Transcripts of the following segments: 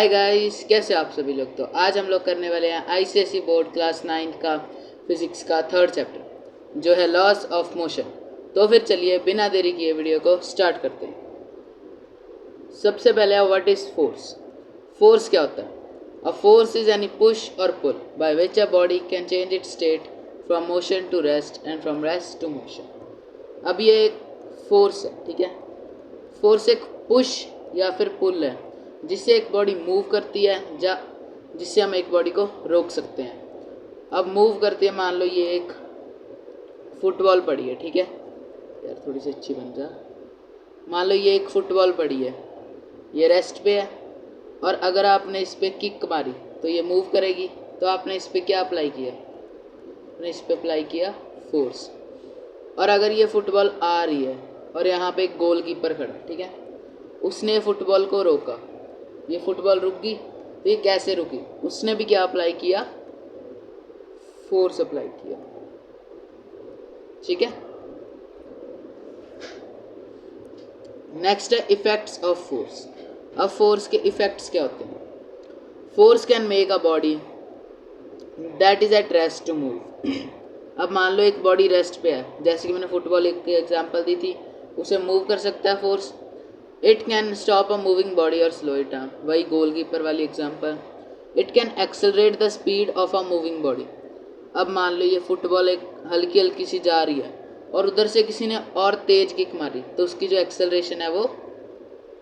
Hi guys, कैसे आप सभी लोग। तो आज हम लोग करने वाले हैं आईसीएसई बोर्ड क्लास 9 का फिजिक्स का थर्ड चैप्टर जो है लॉस ऑफ मोशन। तो फिर चलिए बिना देरी किए वीडियो को स्टार्ट करते हैं। सबसे पहले है व्हाट इज फोर्स। फोर्स क्या होता है? A force is any push और pull by which a body can change its state from motion to rest and from rest to motion. अब ये एक फोर्स है, ठीक है। फोर्स एक पुश या फिर पुल है जिससे एक बॉडी मूव करती है या जिससे हम एक बॉडी को रोक सकते हैं। अब मूव करती है, मान लो ये एक फुटबॉल पड़ी है, ठीक है यार, थोड़ी सी अच्छी बन जा। मान लो ये एक फुटबॉल पड़ी है, ये रेस्ट पे है और अगर आपने इस पर किक मारी तो ये मूव करेगी। तो आपने इस पर क्या अप्लाई किया? आपने इस पर अप्लाई किया फोर्स। और अगर ये फुटबॉल आ रही है और यहाँ पे एक गोलकीपर खड़ा, ठीक है, उसने फुटबॉल को रोका, ये फुटबॉल रुक गई। तो ये कैसे रुकी? उसने भी क्या अप्लाई किया? फोर्स अप्लाई किया, ठीक है। नेक्स्ट है इफेक्ट्स ऑफ फोर्स। अब फोर्स के इफेक्ट्स क्या होते हैं? Force can make a body that is at rest to move. अब मान लो एक बॉडी रेस्ट पे है, जैसे कि मैंने फुटबॉल की एग्जांपल दी थी, उसे मूव कर सकता है force. It can stop a moving body और स्लो इट डाउन, वही गोलकीपर वाली example. It can accelerate the speed of a moving body. अब मान लो ये फुटबॉल एक हल्की हल्की सी जा रही है और उधर से किसी ने और तेज किक मारी तो उसकी जो एक्सेलरेशन है वो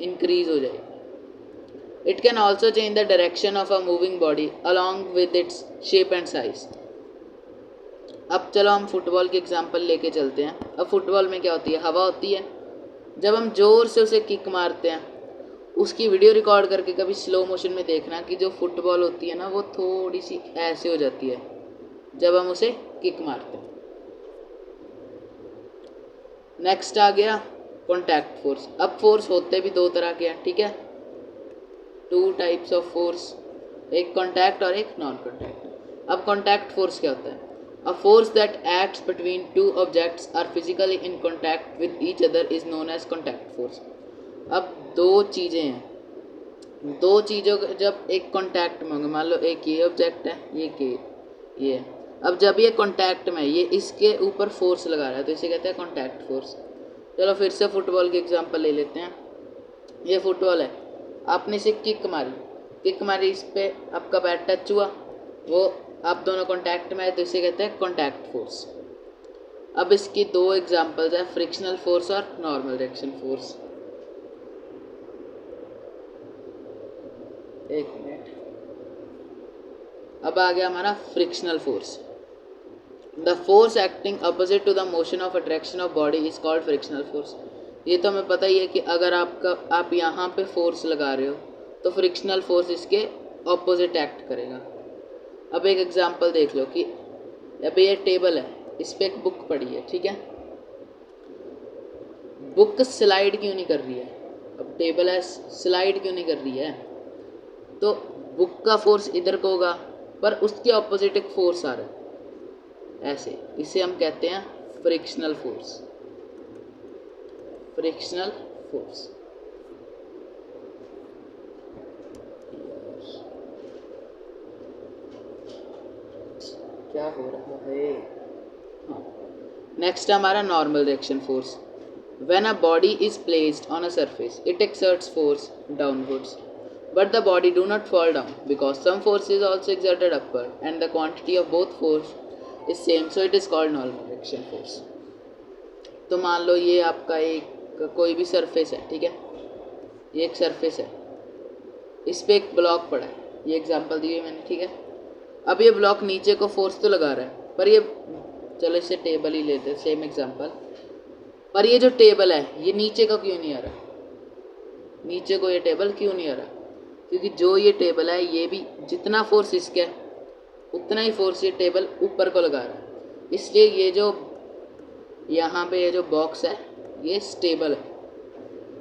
इंक्रीज हो जाएगी। It can also change the direction of a moving body along with its shape and size. अब चलो हम फुटबॉल की एग्जांपल लेके चलते हैं। अब फुटबॉल में क्या होती है? हवा होती है। जब हम ज़ोर से उसे किक मारते हैं, उसकी वीडियो रिकॉर्ड करके कभी स्लो मोशन में देखना कि जो फुटबॉल होती है ना वो थोड़ी सी ऐसे हो जाती है जब हम उसे किक मारते हैं। नेक्स्ट आ गया कॉन्टैक्ट फोर्स। अब फोर्स होते भी दो तरह के हैं, ठीक है, टू टाइप्स ऑफ फोर्स, एक कॉन्टैक्ट और एक नॉन कॉन्टैक्ट। अब कॉन्टैक्ट फोर्स क्या होता है? A force that acts between two objects are physically in contact with each other is known as contact force. अब दो चीज़ें हैं, दो चीज़ों का जब एक कॉन्टैक्ट में होंगे, मान लो एक ये ऑब्जेक्ट है, ये है। अब जब ये कॉन्टैक्ट में है, ये इसके ऊपर फोर्स लगा रहा है तो इसे कहते हैं कॉन्टैक्ट फोर्स। चलो फिर से फुटबॉल की एग्जांपल ले लेते हैं। ये फुटबॉल है, आपने इसे किक मारी, इस पर आपका बैट टच हुआ, वो आप दोनों कॉन्टैक्ट में है तो इसे कहते हैं कॉन्टैक्ट फोर्स। अब इसकी दो एग्जांपल्स है, फ्रिक्शनल फोर्स और नॉर्मल रिएक्शन फोर्स। एक मिनट, अब आ गया हमारा frictional force. The force acting opposite to the motion of attraction of body is called frictional force. ये तो हमें पता ही है कि अगर आप यहाँ पे फोर्स लगा रहे हो तो फ्रिक्शनल फोर्स इसके ऑपोजिट एक्ट करेगा। अब एक एग्जांपल देख लो कि अभी ये टेबल है, इस पर एक बुक पड़ी है, ठीक है। बुक स्लाइड क्यों नहीं कर रही है? अब टेबल है, स्लाइड क्यों नहीं कर रही है? तो बुक का फोर्स इधर को होगा पर उसके ऑपोजिट एक फोर्स आ रहा है ऐसे, इसे हम कहते हैं फ्रिक्शनल फोर्स। फ्रिक्शनल फोर्स क्या हो रहा है? हाँ, नेक्स्ट हमारा normal reaction force. When a body is placed on a surface it exerts force downwards but the body do not fall down because some force is also exerted upward and the quantity of both force is same, so it is called normal reaction force. तो मान लो ये आपका एक कोई भी surface है, ठीक है, ये एक सरफेस है, इस पर एक ब्लॉक पड़ा है, ये एग्जांपल दी है मैंने, ठीक है। अब ये ब्लॉक नीचे को फोर्स तो लगा रहा है पर ये, चलो इसे टेबल ही लेते हैं सेम एग्जांपल, पर ये जो टेबल है ये नीचे का क्यों नहीं आ रहा? नीचे को ये टेबल क्यों नहीं आ रहा? क्योंकि जो ये टेबल है ये भी जितना फोर्स इसका है उतना ही फोर्स ये टेबल ऊपर को लगा रहा है, इसलिए ये जो यहाँ पे ये जो बॉक्स है ये स्टेबल है,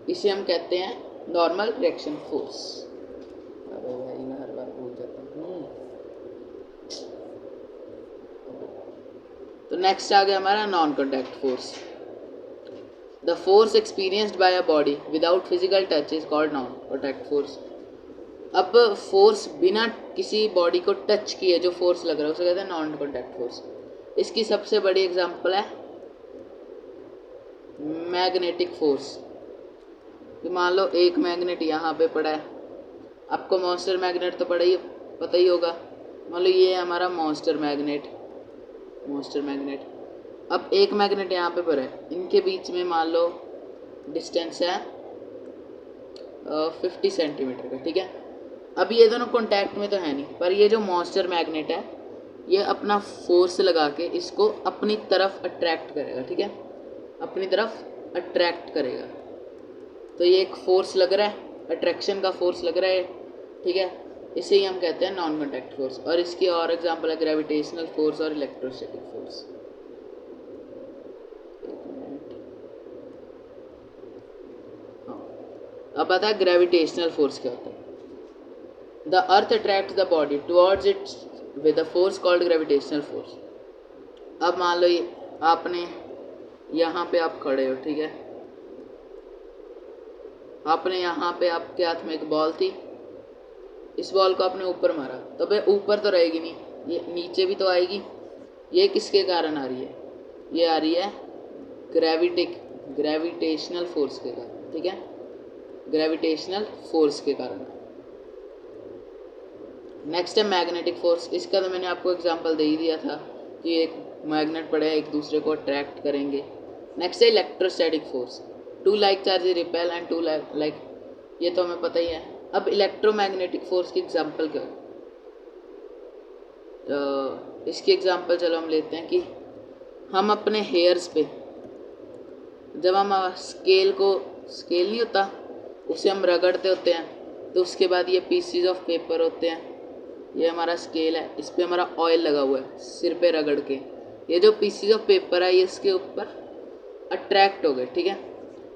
इसे हम कहते हैं नॉर्मल रिएक्शन फोर्स। अरे भाई मैं हर बार भूल जाता हूँ। तो नेक्स्ट आ गया हमारा non contact force. The force experienced bye a body without physical touch is called non contact force. अब फोर्स बिना किसी बॉडी को टच किए जो फोर्स लग रहा है उसे कहते हैं नॉन कॉन्टैक्ट फोर्स। इसकी सबसे बड़ी एग्जांपल है मैग्नेटिक फोर्स। कि मान लो एक मैग्नेट यहाँ पे पड़ा है, आपको मॉन्स्टर मैग्नेट तो पता ही होगा। मान लो ये है हमारा मॉन्स्टर मैग्नेट। अब एक मैग्नेट यहाँ पे पड़ा है, इनके बीच में मान लो डिस्टेंस है 50 सेंटीमीटर का, ठीक है। अब ये दोनों कॉन्टैक्ट में तो है नहीं, पर ये जो मॉन्स्टर मैग्नेट है ये अपना फोर्स लगा के इसको अपनी तरफ अट्रैक्ट करेगा, ठीक है, अपनी तरफ अट्रैक्ट करेगा। तो ये एक फोर्स लग रहा है, अट्रैक्शन का फोर्स लग रहा है, ठीक है। इसे ही हम कहते हैं नॉन कॉन्टैक्ट फोर्स। और इसकी और एग्जांपल है ग्रेविटेशनल फोर्स और इलेक्ट्रोस्टैटिक फोर्स। अब आता है ग्रेविटेशनल फोर्स क्या होता है। The earth attract the body towards it with a force called gravitational force. अब मान लो ये आपने यहाँ पे आप खड़े हो, ठीक है, आपने यहाँ पे आपके हाथ में एक बॉल थी, इस बॉल को आपने ऊपर मारा, तो भाई ऊपर तो रहेगी नहीं, ये नीचे भी तो आएगी। ये किसके कारण आ रही है? ये आ रही है ग्रेविटेशनल फोर्स के कारण, ठीक है, ग्रेविटेशनल फोर्स के कारण। नेक्स्ट है मैग्नेटिक फोर्स। इसका तो मैंने आपको एग्जांपल दे ही दिया था कि एक मैग्नेट पड़े एक दूसरे को अट्रैक्ट करेंगे। नेक्स्ट है electrostatic force. Two like charges repel and two like, ये तो हमें पता ही है। अब इलेक्ट्रोमैग्नेटिक फोर्स की एग्जांपल क्या है? इसकी एग्जांपल चलो हम लेते हैं कि हम अपने हेयर्स पे जब हम स्केल नहीं होता उसे हम रगड़ते होते हैं, तो उसके बाद ये पीसीज ऑफ पेपर होते हैं, ये हमारा स्केल है, इस पर हमारा ऑयल लगा हुआ है सिर पे रगड़ के। ये जो पीसीज ऑफ पेपर है ये इसके ऊपर अट्रैक्ट हो गए, ठीक है,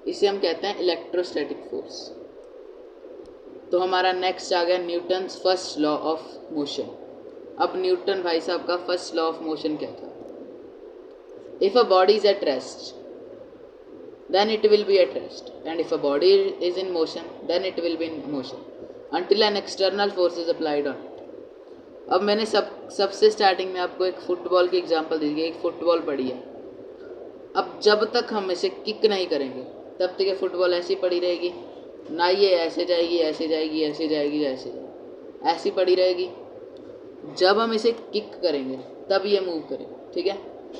इसे हम कहते हैं इलेक्ट्रोस्टैटिक फोर्स। तो हमारा नेक्स्ट आ गया Newton's first law of motion. अब न्यूटन भाई साहब का फर्स्ट लॉ ऑफ मोशन क्या था? If a body is at rest then it will be at rest, and if a body is in motion then it will be in motion until an external force is applied on it. अब मैंने सबसे starting में आपको एक football की example दी गई। एक football पड़ी है, अब जब तक हम इसे किक नहीं करेंगे तब तक ये फुटबॉल ऐसी पड़ी रहेगी, ना ये ऐसे जाएगी ऐसे जाएगी ऐसे जाएगी ऐसे जाएगी, ऐसी पड़ी रहेगी। जब हम इसे किक करेंगे तब ये मूव करेगा, ठीक है।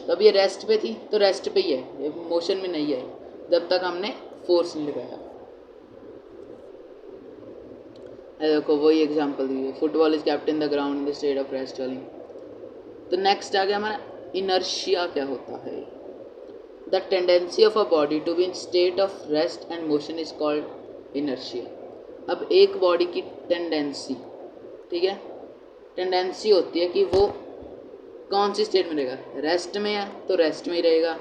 तब ये रेस्ट पे थी तो रेस्ट पे ही है, ये मोशन में नहीं है जब तक हमने फोर्स नहीं लगाया। देखो वही एग्जांपल दी है, football is kept in the ground in the state of rest वाली। तो नेक्स्ट आ गया हमारा इनर्शिया क्या होता है? The tendency of a body to be in state of rest and motion is called inertia. अब एक बॉडी की टेंडेंसी, ठीक है, टेंडेंसी होती है कि वो कौन सी स्टेट में रहेगा। रेस्ट में है तो रेस्ट में ही रहेगा,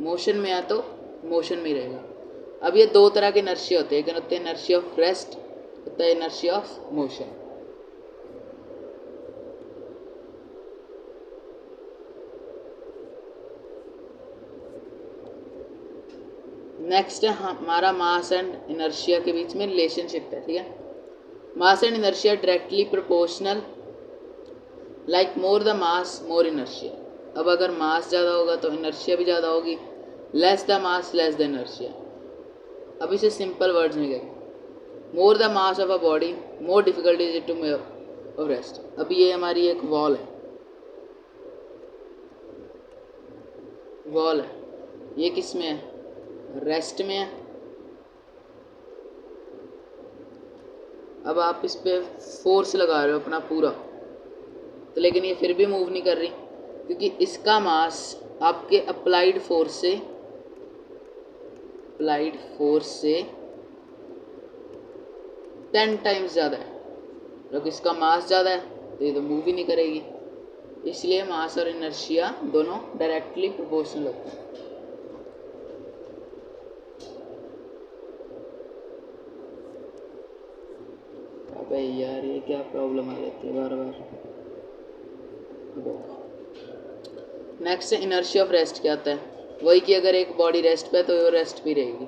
मोशन में है तो मोशन में ही रहेगा। अब ये दो तरह के इनर्शिया होते हैं, एक होता है इनर्शिया ऑफ रेस्ट, होता है इनर्शिया ऑफ मोशन। नेक्स्ट है हमारा मास एंड इनर्शिया के बीच में रिलेशनशिप है, ठीक है। Mass and inertia directly proportional, like more the mass more inertia. अब अगर मास ज़्यादा होगा तो इनर्शिया भी ज़्यादा होगी, less the mass less the inertia. अब इसे सिंपल वर्ड्स में कहेंगे, more the mass of a body more difficult is it to move of rest. अब ये हमारी एक वॉल है, ये किस में है? रेस्ट में है। अब आप इस पे फोर्स लगा रहे हो अपना पूरा, तो लेकिन ये फिर भी मूव नहीं कर रही क्योंकि इसका मास आपके अप्लाइड फोर्स से 10 टाइम्स ज़्यादा है। जब इसका मास ज़्यादा है तो ये तो मूव ही नहीं करेगी। इसलिए मास और इनर्शिया दोनों डायरेक्टली प्रोपोर्शनल होते हैं। अबे यार ये क्या प्रॉब्लम आ जाती है बार बार। नेक्स्ट है इनर्शिया ऑफ रेस्ट क्या आता है? वही कि अगर एक बॉडी रेस्ट पे है तो वो रेस्ट भी रहेगी।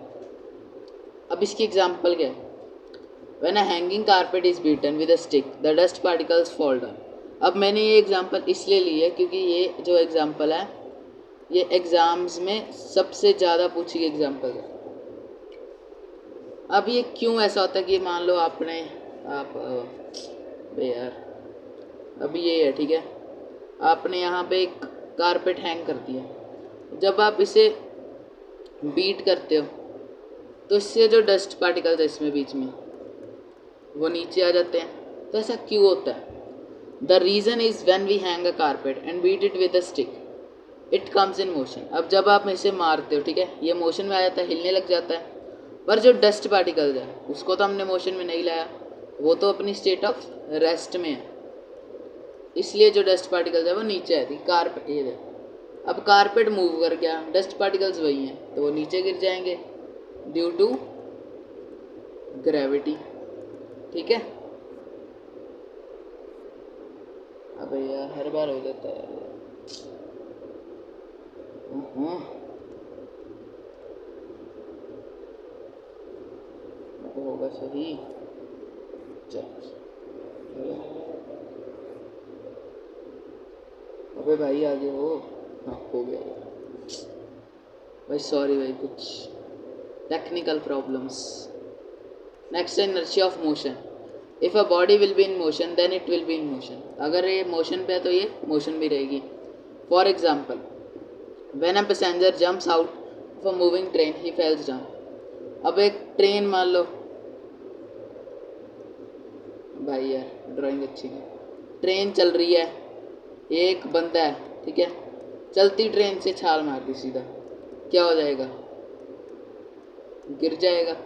अब इसकी एग्जांपल क्या है? When a hanging carpet is beaten with a stick the dust particles fall down. अब मैंने ये एग्जांपल इसलिए ली है क्योंकि ये जो एग्जांपल है ये एग्जाम्स में सबसे ज़्यादा पूछी गई एग्जांपल है। अब ये क्यों ऐसा होता है कि मान लो आपने यार अभी ये है, ठीक है, आपने यहाँ पे एक कारपेट हैंग कर दिया। जब आप इसे बीट करते हो तो इससे जो डस्ट पार्टिकल्स है इसमें बीच में वो नीचे आ जाते हैं। तो ऐसा क्यों होता है? The reason is when we hang a carpet and beat it with a stick it comes in motion. अब जब आप इसे मारते हो, ठीक है, ये मोशन में आ जाता है, हिलने लग जाता है। पर जो डस्ट पार्टिकल्स है उसको तो हमने मोशन में नहीं लाया, वो तो अपनी स्टेट ऑफ रेस्ट में है। इसलिए जो डस्ट पार्टिकल्स है वो नीचे आती कारपेट। ये देखो, अब कारपेट मूव कर गया, डस्ट पार्टिकल्स वही हैं तो वो नीचे गिर जाएंगे ड्यू टू ग्रेविटी। ठीक है, अबे यार हर बार हो जाता है यार। होगा सही। चल अबे भाई आगे हो। हाँ हो गया भाई, सॉरी भाई, कुछ टेक्निकल प्रॉब्लम्स। नेक्स्ट है inertia of motion. If a body will be in motion then it will be in motion. अगर ये मोशन पे है तो ये मोशन भी रहेगी। For example when a passenger jumps out of a moving train he falls down. अब एक ट्रेन मान लो, भाई यार ड्राइंग अच्छी है, ट्रेन चल रही है, एक बंदा है, ठीक है, चलती ट्रेन से छाल मार दी सीधा, क्या हो जाएगा? गिर जाएगा।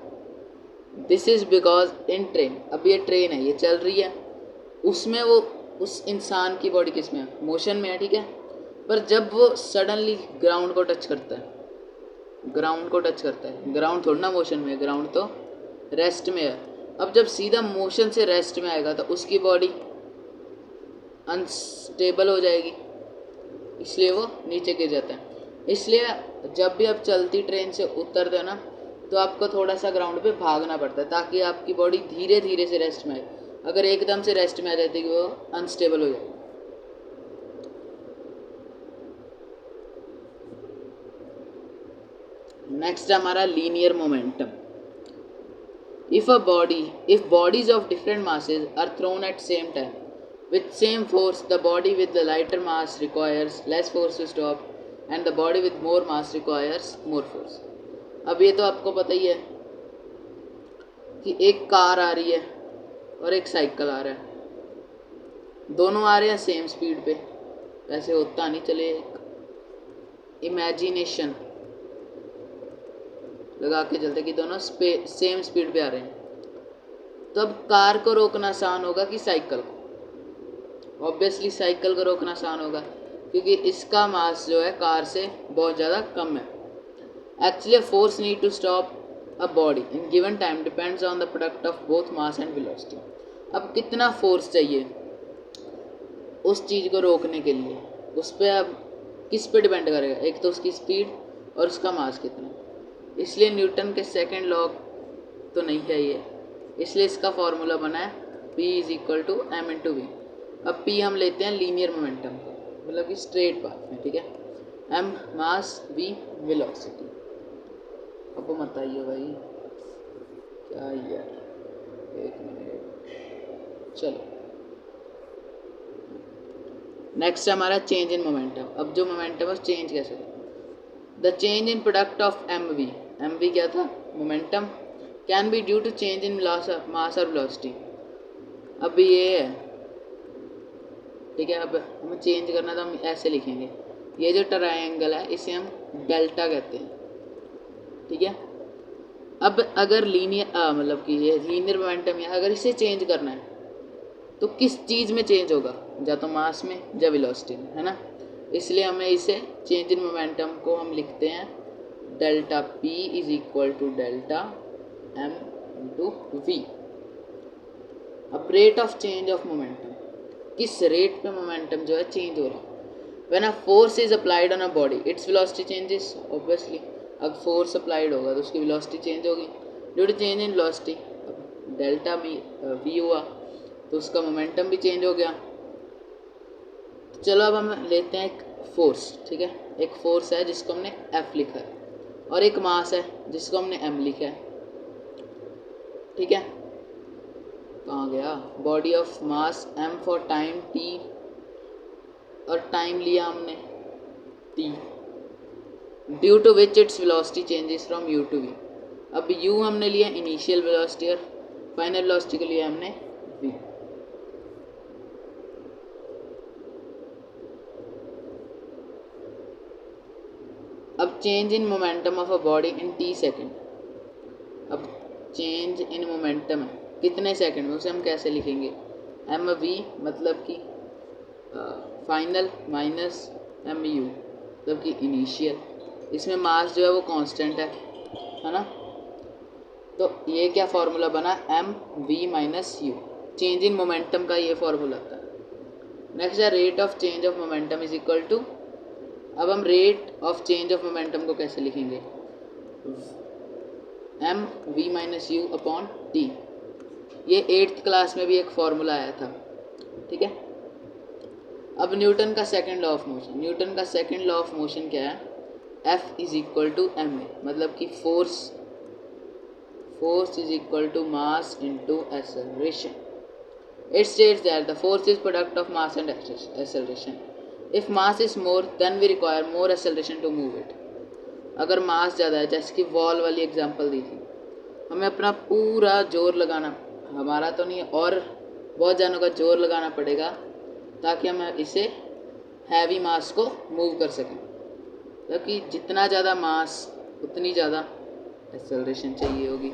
This is because in train, अब ये ट्रेन है, ये चल रही है, उसमें वो उस इंसान की बॉडी किस में है? मोशन में है, ठीक है। पर जब वो सडनली ग्राउंड को टच करता है, ग्राउंड को टच करता है, ग्राउंड थोड़ा ना मोशन में है, ग्राउंड तो रेस्ट में है। अब जब सीधा मोशन से रेस्ट में आएगा तो उसकी बॉडी अनस्टेबल हो जाएगी, इसलिए वो नीचे गिर जाता है। इसलिए जब भी आप चलती ट्रेन से उतरते हो ना तो आपको थोड़ा सा ग्राउंड पे भागना पड़ता है ताकि आपकी बॉडी धीरे धीरे से रेस्ट में आए। अगर एकदम से रेस्ट में आ जाती है वो अनस्टेबल हो जाएगी। नेक्स्ट है हमारा linear momentum. If bodies of different masses are thrown at same time with same force, the body with the lighter mass requires less force to stop and the body with more mass requires more force. अब ये तो आपको पता ही है कि एक car आ रही है और एक साइकिल आ रहा है, दोनों आ रहे हैं सेम स्पीड पे। ऐसे होता नहीं, चले इमेजिनेशन लगा के चलते कि दोनों सेम स्पीड पे आ रहे हैं, तो अब कार को रोकना आसान होगा कि साइकिल को? ऑब्वियसली साइकिल को रोकना आसान होगा क्योंकि इसका मास जो है कार से बहुत ज़्यादा कम है। Actually force need to stop a body in given time depends on the product of both mass and velocity. अब कितना फोर्स चाहिए उस चीज़ को रोकने के लिए, उस पर अब किस पे डिपेंड करेगा? एक तो उसकी स्पीड और उसका मास कितना। इसलिए न्यूटन के सेकंड लॉ तो नहीं है ये, इसलिए इसका फॉर्मूला बना है P is equal to m into v. अब P हम लेते हैं लीनियर मोमेंटम को, मतलब कि स्ट्रेट पाथ में, ठीक है। M मास, V वेलोसिटी। अब मत आइए भाई, क्या यार, एक मिनट, चलो। नेक्स्ट है हमारा चेंज इन मोमेंटम। अब जो मोमेंटम है चेंज कैसे होगा? The change in product of m v क्या था? Momentum. Can be due to change in mass और वेलोसिटी। अब ये है, ठीक है। अब हमें चेंज करना तो हम ऐसे लिखेंगे, ये जो ट्रायंगल है इसे हम डेल्टा कहते हैं, ठीक है। अब अगर लीनियर मतलब कि ये लीनियर मोमेंटम है, अगर इसे चेंज करना है तो किस चीज़ में चेंज होगा? या तो मास में या वेलोसिटी में, है ना। इसलिए हमें इसे चेंज इन मोमेंटम को हम लिखते हैं delta P is equal to delta M into v. अब rate of change of momentum, किस रेट पे मोमेंटम जो है चेंज हो रहा है। When a force is applied on a body its velocity changes. Obviously अब फोर्स अप्लाइड होगा तो उसकी वेलोसिटी चेंज होगी due to change in velocity. Delta v हुआ तो उसका मोमेंटम भी चेंज हो गया। तो चलो अब हम लेते हैं एक फोर्स, ठीक है। एक फोर्स है जिसको हमने F लिखा है और एक मास है जिसको हमने M लिखा है, ठीक है। कहाँ गया? Body of mass M for time T और टाइम लिया हमने T, due to which its velocity changes from U to V। अब U हमने लिया इनिशियल वेलोसिटी और फाइनल वेलोसिटी को लिया हमने V। अब change in momentum of a body in T second. अब चेंज इन मोमेंटम है कितने सेकंड में, उसे हम कैसे लिखेंगे? mv मतलब कि फाइनल माइनस mu मतलब कि इनिशियल। इसमें मास जो है वो कांस्टेंट है ना। तो ये क्या फार्मूला बना? mv minus u, change in momentum का ये फार्मूला था। नेक्स्ट है rate of change of momentum is equal to. अब हम rate of change of momentum को कैसे लिखेंगे? M v minus u upon t. ये 8th क्लास में भी एक फॉर्मूला आया था, ठीक है। अब न्यूटन का second law of motion, Newton का सेकंड लॉ ऑफ मोशन क्या है? F is equal to m a, मतलब कि force is equal to mass into acceleration. It states that the force is product of mass and acceleration. If mass is more, then we require more acceleration to move it. अगर मास ज़्यादा है, जैसे कि wall वाली example दी थी, हमें अपना पूरा जोर लगाना, हमारा तो नहीं और बहुत जानों का जोर लगाना पड़ेगा ताकि हम इसे हैवी मास को मूव कर सकें। क्योंकि जितना ज़्यादा मास उतनी ज़्यादा एक्सेलरेशन चाहिए होगी,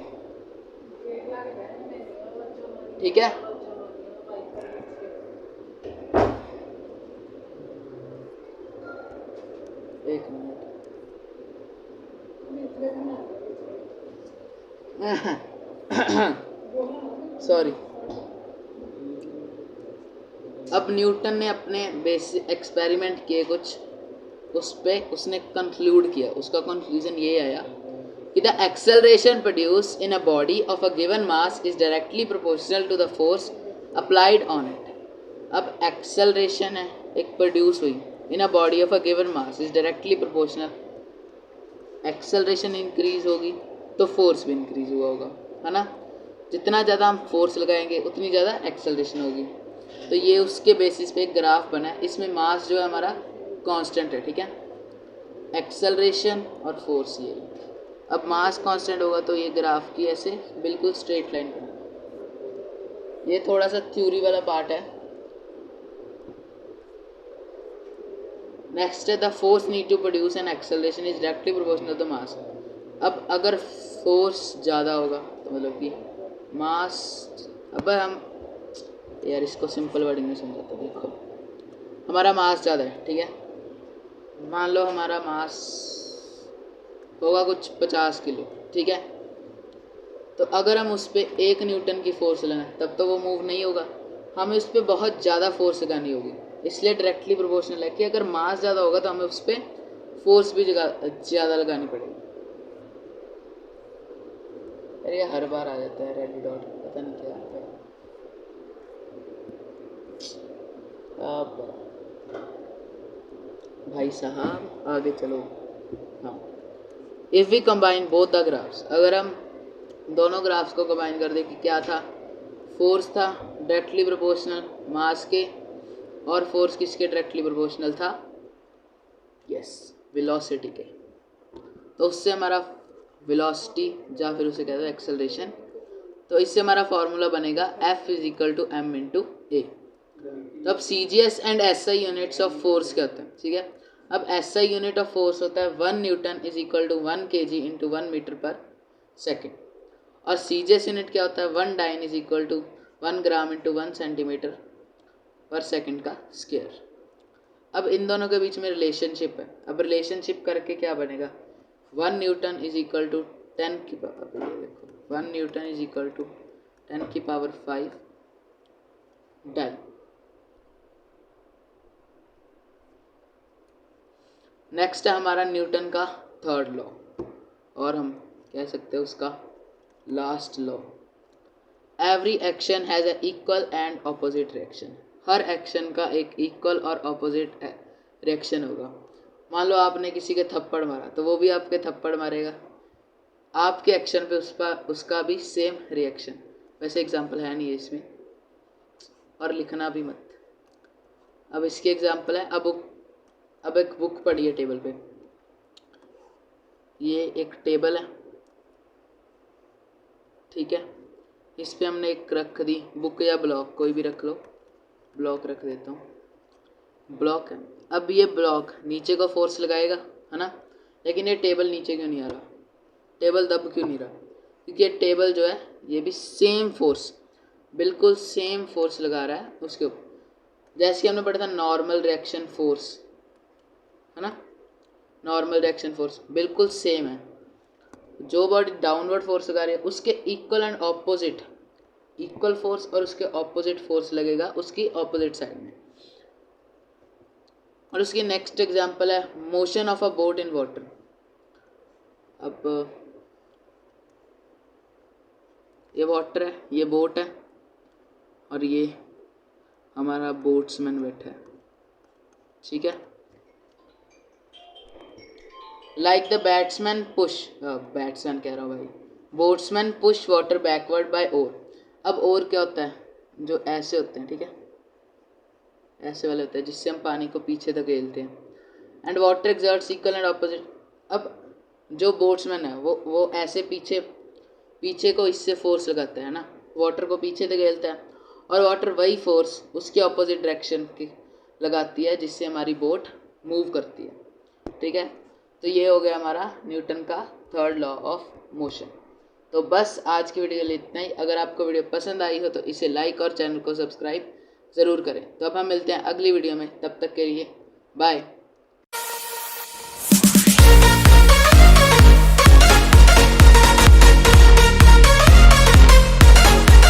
ठीक है। एक मिनट सॉरी। अब न्यूटन ने अपने बेसिक एक्सपेरिमेंट किए कुछ, उस पे उसने कंक्लूड किया, उसका कंक्लूजन ये आया कि the acceleration produce in a body of a given mass is directly proportional to the force applied on it. अब एक्सेलरेशन है एक प्रोड्यूस हुई in a body of a given mass is directly proportional. Acceleration increase होगी तो force भी increase हुआ होगा, है ना। जितना ज़्यादा हम फोर्स लगाएंगे उतनी ज़्यादा एक्सेलरेशन होगी। तो ये उसके बेसिस पे एक ग्राफ बना है। इसमें मास जो है हमारा कांस्टेंट है, ठीक है। एक्सेलरेशन और फोर्स ये। अब मास कांस्टेंट होगा तो ये ग्राफ की ऐसे बिल्कुल स्ट्रेट लाइन बनेगी। ये थोड़ा सा थ्योरी वाला पार्ट है। नेक्स्ट है the force need to produce an acceleration is directly proportional to mass. अब अगर फोर्स ज़्यादा होगा तो मतलब कि मास, अब हम यार इसको सिंपल वर्डिंग में समझाते हैं। देखो हमारा मास ज़्यादा है, ठीक है। मान लो हमारा मास होगा कुछ 50 किलो, ठीक है। तो अगर हम उस पर 1 न्यूटन की फोर्स लगाएं तब तो वो मूव नहीं होगा, हमें उस पर बहुत ज़्यादा फोर्स लगानी होगी। इसलिए डायरेक्टली प्रोपोर्शनल है कि अगर मास ज़्यादा होगा तो हमें उस पर फोर्स भी ज़्यादा लगानी पड़ेगी। अरे ये हर बार आ जाता है रेड डॉट, पता नहीं क्या आता है। अब भाई साहब आगे चलो। हाँ, if we combine both the graphs, अगर हम दोनों ग्राफ्स को कंबाइन कर दें कि क्या था, फोर्स था डायरेक्टली प्रोपोर्शनल मास के और फोर्स किसके डायरेक्टली प्रोपोर्शनल था? यस, वेलोसिटी के। तो उससे हमारा वेलोसिटी या फिर उसे कहते हैं एक्सेलरेशन, तो इससे हमारा फार्मूला बनेगा F is equal to m into a. तो अब CGS and SI units of force क्या होते हैं, ठीक है। अब SI यूनिट ऑफ फोर्स होता है 1 newton is equal to 1 kg into 1 metre per second, और CGS यूनिट क्या होता है 1 dyne is equal to 1 gram into 1 centimetre per second का स्क्वायर। अब इन दोनों के बीच में रिलेशनशिप है। अब रिलेशनशिप करके क्या बनेगा? 1 न्यूटन इज इक्वल टू 10 की पावर, ये देखो 1 न्यूटन इज इक्वल टू 10 की पावर 5 डाइन। नेक्स्ट है हमारा न्यूटन का थर्ड लॉ, और हम कह सकते हैं उसका last law. Every action has a equal and opposite reaction. Her action का एक इक्वल और ऑपोजिट रिएक्शन होगा। मान लो आपने किसी के थप्पड़ मारा तो वो भी आपके थप्पड़ मारेगा, आपके एक्शन पे उसका भी सेम रिएक्शन। वैसे एग्जाम्पल है नहीं है इसमें, और लिखना भी मत। अब इसकी एग्जाम्पल है, अब एक बुक पड़ी है टेबल पे। ये एक टेबल है, ठीक है। इस पे हमने एक रख दी बुक या ब्लॉक, कोई भी रख लो। ब्लॉक रख देता हूँ, ब्लॉक है। अब ये ब्लॉक नीचे का फोर्स लगाएगा, है ना, लेकिन ये टेबल नीचे क्यों नहीं आ रहा, टेबल दब क्यों नहीं रहा? क्योंकि ये टेबल जो है ये भी सेम फोर्स, बिल्कुल सेम फोर्स लगा रहा है उसके ऊपर। जैसे कि हमने पढ़ा था नॉर्मल रिएक्शन फोर्स, है ना, नॉर्मल रिएक्शन फोर्स बिल्कुल सेम है। जो बॉडी डाउनवर्ड फोर्स लगा रही है उसके equal and opposite, equal force और उसके ऑपोजिट फोर्स लगेगा उसकी ऑपोजिट साइड में। और उसकी नेक्स्ट एग्जांपल है motion of a boat in water. अब ये वाटर है, ये बोट है, और ये हमारा बोट्समैन बैठा है, ठीक है। Like the batsman push, batsman कह रहा हूँ भाई, बोट्समैन पुश वाटर बैकवर्ड बाय ओर। अब ओर क्या होता है, जो ऐसे होते हैं, ठीक है, ऐसे वाले होते हैं जिससे हम पानी को पीछे धकेलते हैं। And water exerts equal and opposite. अब जो बोट्समैन है वो ऐसे पीछे को इससे फोर्स लगाता है ना, वाटर को पीछे धकेलता है, और वाटर वही फोर्स उसके ऑपोजिट डायरेक्शन की लगाती है जिससे हमारी बोट मूव करती है, ठीक है। तो ये हो गया हमारा न्यूटन का थर्ड लॉ ऑफ मोशन। तो बस आज की वीडियो के लिए इतना ही। अगर आपको वीडियो पसंद आई हो तो इसे लाइक और चैनल को सब्सक्राइब ज़रूर करें। तो अब हम मिलते हैं अगली वीडियो में, तब तक के लिए बाय।